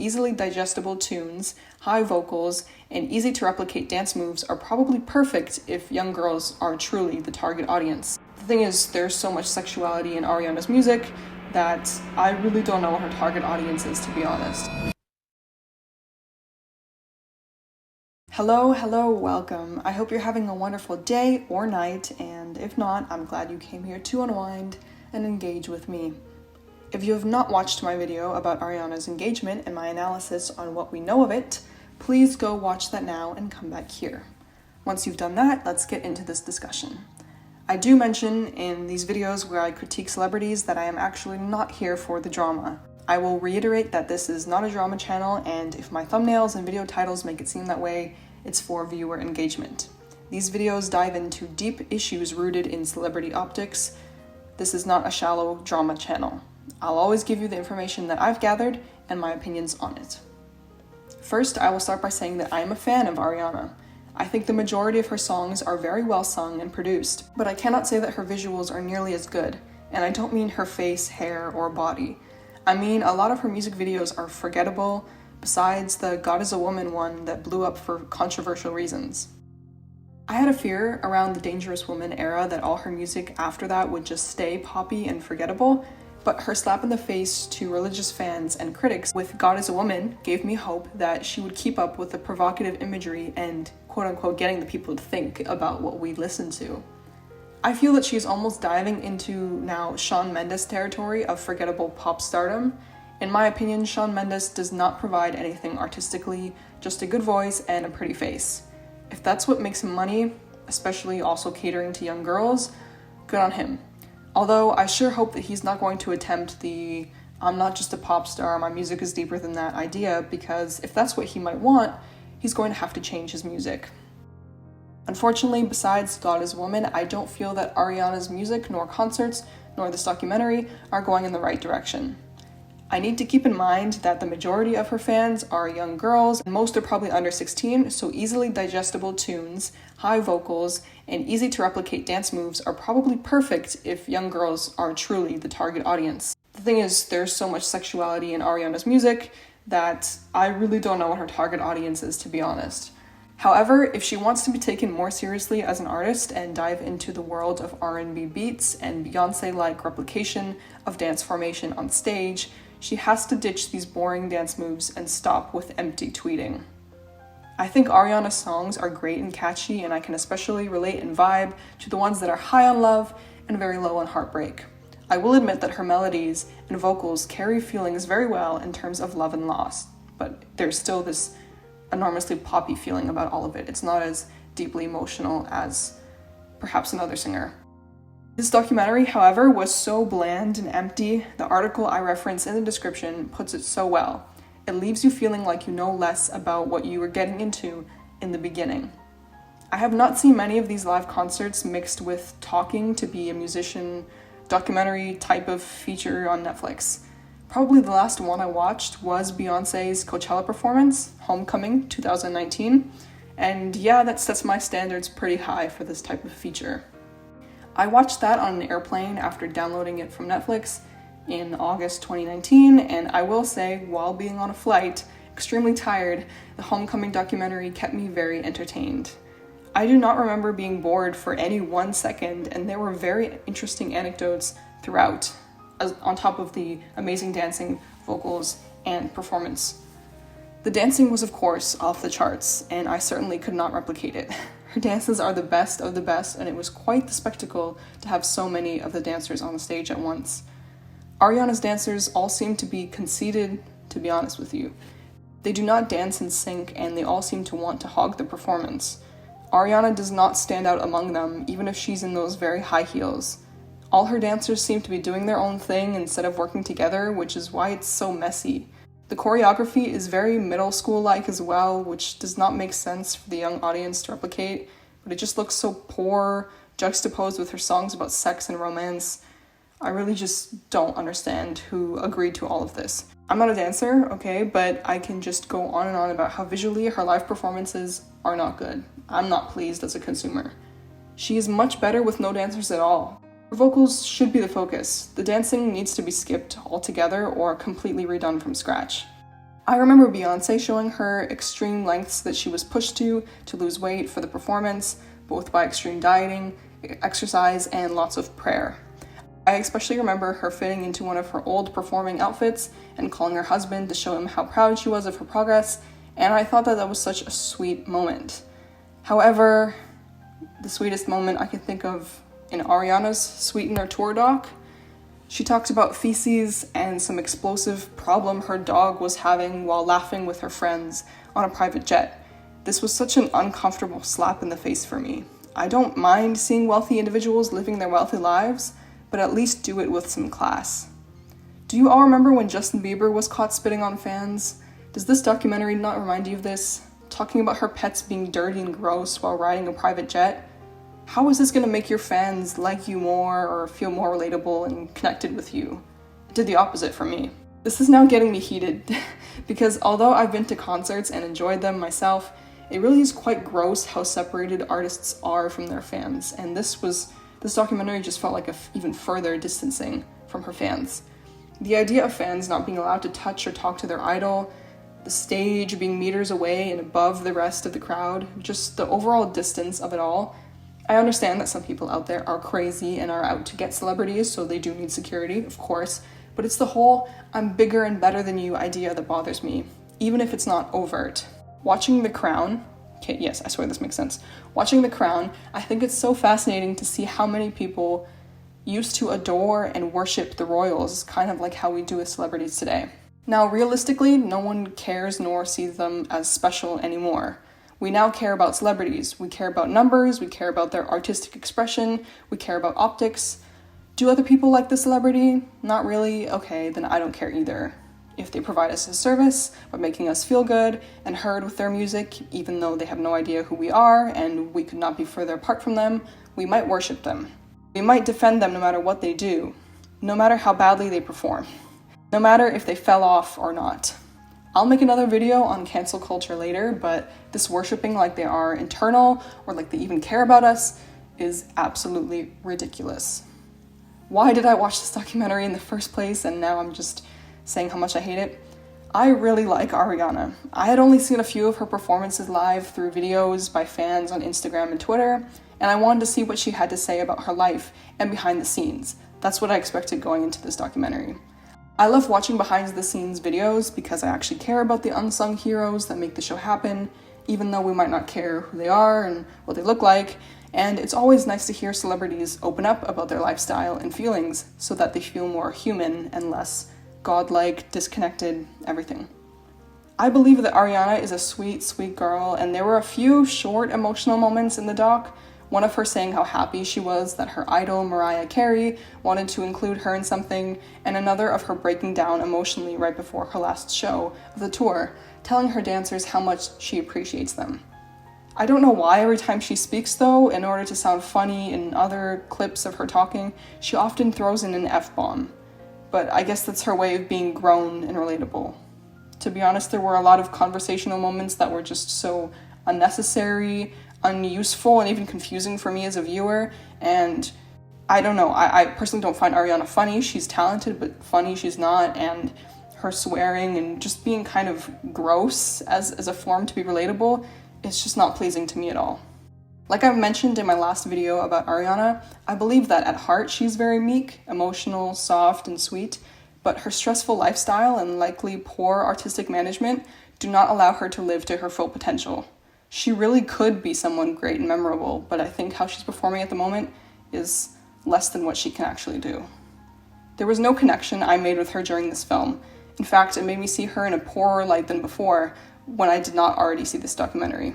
Easily digestible tunes, high vocals, and easy to replicate dance moves are probably perfect if young girls are truly the target audience. The thing is, there's so much sexuality in Ariana's music that I really don't know what her target audience is, to be honest. Hello, welcome. I hope you're having a wonderful day or night, and if not, I'm glad you came here to unwind and engage with me. If you have not watched my video about Ariana's engagement and my analysis on what we know of it, please go watch that now and come back here. Once you've done that, let's get into this discussion. I do mention in these videos where I critique celebrities that I am actually not here for the drama. I will reiterate that this is not a drama channel, and if my thumbnails and video titles make it seem that way, it's for viewer engagement. These videos dive into deep issues rooted in celebrity optics. This is not a shallow drama channel. I'll always give you the information that I've gathered and my opinions on it. First, I will start by saying that I am a fan of Ariana. I think the majority of her songs are very well sung and produced, but I cannot say that her visuals are nearly as good, and I don't mean her face, hair, or body. I mean, a lot of her music videos are forgettable, besides the God is a Woman one that blew up for controversial reasons. I had a fear around the Dangerous Woman era that all her music after that would just stay poppy and forgettable, but her slap in the face to religious fans and critics with God is a Woman gave me hope that she would keep up with the provocative imagery and quote-unquote getting the people to think about what we listen to. I feel that she's almost diving into now Shawn Mendes territory of forgettable pop stardom. In my opinion, Shawn Mendes does not provide anything artistically, just a good voice and a pretty face. If that's what makes him money, especially also catering to young girls, good on him. Although I sure hope that he's not going to attempt the I'm not just a pop star, my music is deeper than that idea, because if that's what he might want, he's going to have to change his music. Unfortunately, besides God is a Woman, I don't feel that Ariana's music, nor concerts, nor this documentary are going in the right direction. I need to keep in mind that the majority of her fans are young girls, and most are probably under 16, so easily digestible tunes, high vocals, and easy to replicate dance moves are probably perfect if young girls are truly the target audience. The thing is, there's so much sexuality in Ariana's music that I really don't know what her target audience is, to be honest. However, if she wants to be taken more seriously as an artist and dive into the world of R&B beats and Beyoncé-like replication of dance formation on stage, she has to ditch these boring dance moves and stop with empty tweeting. I think Ariana's songs are great and catchy, and I can especially relate and vibe to the ones that are high on love and very low on heartbreak. I will admit that her melodies and vocals carry feelings very well in terms of love and loss, but there's still this enormously poppy feeling about all of it. It's not as deeply emotional as perhaps another singer. This documentary, however, was so bland and empty. The article I reference in the description puts it so well. It leaves you feeling like you know less about what you were getting into in the beginning. I have not seen many of these live concerts mixed with talking to be a musician documentary type of feature on Netflix. Probably the last one I watched was Beyoncé's Coachella performance, Homecoming 2019, and yeah, that sets my standards pretty high for this type of feature. I watched that on an airplane after downloading it from Netflix in August 2019, and I will say, while being on a flight, extremely tired, the Homecoming documentary kept me very entertained. I do not remember being bored for any 1 second, and there were very interesting anecdotes throughout, on top of the amazing dancing, vocals, and performance. The dancing was, of course, off the charts, and I certainly could not replicate it. Her dances are the best of the best, and it was quite the spectacle to have so many of the dancers on the stage at once. Ariana's dancers all seem to be conceited, to be honest with you. They do not dance in sync, and they all seem to want to hog the performance. Ariana does not stand out among them, even if she's in those very high heels. All her dancers seem to be doing their own thing instead of working together, which is why it's so messy. The choreography is very middle school-like as well, which does not make sense for the young audience to replicate, but it just looks so poor, juxtaposed with her songs about sex and romance. I really just don't understand who agreed to all of this. I'm not a dancer, okay, but I can just go on and on about how visually her live performances are not good. I'm not pleased as a consumer. She is much better with no dancers at all. Her vocals should be the focus. The dancing needs to be skipped altogether or completely redone from scratch. I remember Beyonce showing her extreme lengths that she was pushed to lose weight for the performance, both by extreme dieting, exercise, and lots of prayer. I especially remember her fitting into one of her old performing outfits and calling her husband to show him how proud she was of her progress, and I thought that that was such a sweet moment. However, the sweetest moment I can think of in Ariana's Sweetener tour doc, she talked about feces and some explosive problem her dog was having while laughing with her friends on a private jet. This was such an uncomfortable slap in the face for me. I don't mind seeing wealthy individuals living their wealthy lives, but at least do it with some class. Do you all remember when Justin Bieber was caught spitting on fans? Does this documentary not remind you of this? Talking about her pets being dirty and gross while riding a private jet? How is this going to make your fans like you more or feel more relatable and connected with you? It did the opposite for me. This is now getting me heated because although I've been to concerts and enjoyed them myself, it really is quite gross how separated artists are from their fans, and this documentary just felt like a even further distancing from her fans. The idea of fans not being allowed to touch or talk to their idol, the stage being meters away and above the rest of the crowd, just the overall distance of it all. I understand that some people out there are crazy and are out to get celebrities, so they do need security, of course, but it's the whole I'm bigger and better than you idea that bothers me, even if it's not overt. Watching The Crown, okay, yes, I swear this makes sense. Watching The Crown, I think it's so fascinating to see how many people used to adore and worship the royals, kind of like how we do with celebrities today. Now, realistically, no one cares nor sees them as special anymore. We now care about celebrities. We care about numbers, we care about their artistic expression, we care about optics. Do other people like the celebrity? Not really? Okay, then I don't care either. If they provide us a service by making us feel good and heard with their music, even though they have no idea who we are and we could not be further apart from them, we might worship them. We might defend them no matter what they do, no matter how badly they perform, no matter if they fell off or not. I'll make another video on cancel culture later, but this worshiping like they are internal or like they even care about us is absolutely ridiculous. Why did I watch this documentary in the first place and now I'm just saying how much I hate it? I really like Ariana. I had only seen a few of her performances live through videos by fans on Instagram and Twitter, and I wanted to see what she had to say about her life and behind the scenes. That's what I expected going into this documentary. I love watching behind the scenes videos because I actually care about the unsung heroes that make the show happen, even though we might not care who they are and what they look like, and it's always nice to hear celebrities open up about their lifestyle and feelings so that they feel more human and less godlike, disconnected, everything. I believe that Ariana is a sweet, sweet girl, and there were a few short emotional moments in the doc, one of her saying how happy she was that her idol, Mariah Carey, wanted to include her in something, and another of her breaking down emotionally right before her last show of the tour, telling her dancers how much she appreciates them. I don't know why every time she speaks though, in order to sound funny in other clips of her talking, she often throws in an F-bomb. But I guess that's her way of being grown and relatable. To be honest, there were a lot of conversational moments that were just so unnecessary, unuseful, and even confusing for me as a viewer, and I don't know, I personally don't find Ariana funny. She's talented, but funny she's not, and her swearing and just being kind of gross as a form to be relatable is just not pleasing to me at all. Like I've mentioned in my last video about Ariana, I believe that at heart she's very meek, emotional, soft, and sweet, but her stressful lifestyle and likely poor artistic management do not allow her to live to her full potential. She really could be someone great and memorable, but I think how she's performing at the moment is less than what she can actually do. There was no connection I made with her during this film. In fact, it made me see her in a poorer light than before when I did not already see this documentary.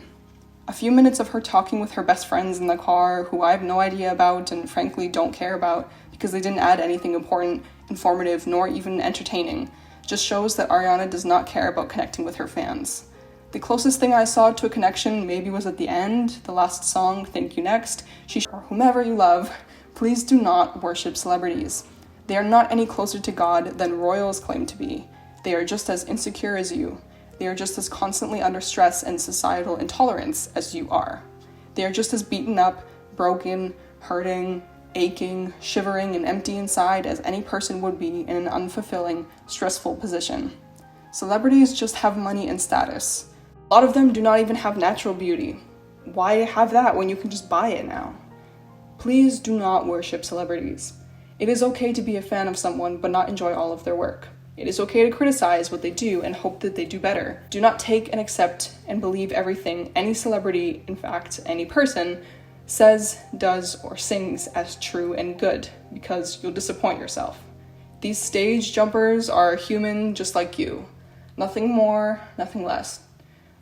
A few minutes of her talking with her best friends in the car, who I have no idea about and frankly don't care about because they didn't add anything important, informative, nor even entertaining, just shows that Ariana does not care about connecting with her fans. The closest thing I saw to a connection maybe was at the end, the last song, Thank You Next. Or whomever you love, please do not worship celebrities. They are not any closer to God than royals claim to be. They are just as insecure as you. They are just as constantly under stress and societal intolerance as you are. They are just as beaten up, broken, hurting, aching, shivering, and empty inside as any person would be in an unfulfilling, stressful position. Celebrities just have money and status. A lot of them do not even have natural beauty. Why have that when you can just buy it now? Please do not worship celebrities. It is okay to be a fan of someone but not enjoy all of their work. It is okay to criticize what they do and hope that they do better. Do not take and accept and believe everything any celebrity, in fact, any person, says, does, or sings as true and good, because you'll disappoint yourself. These stage jumpers are human just like you. Nothing more, nothing less.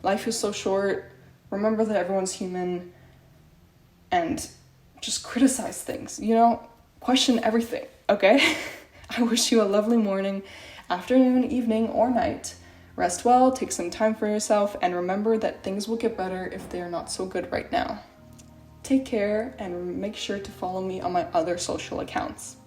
Life is so short. Remember that everyone's human, and just criticize things, question everything, okay? I wish you a lovely morning, afternoon, evening, or night. Rest well, take some time for yourself, and remember that things will get better if they are not so good right now. Take care, and make sure to follow me on my other social accounts.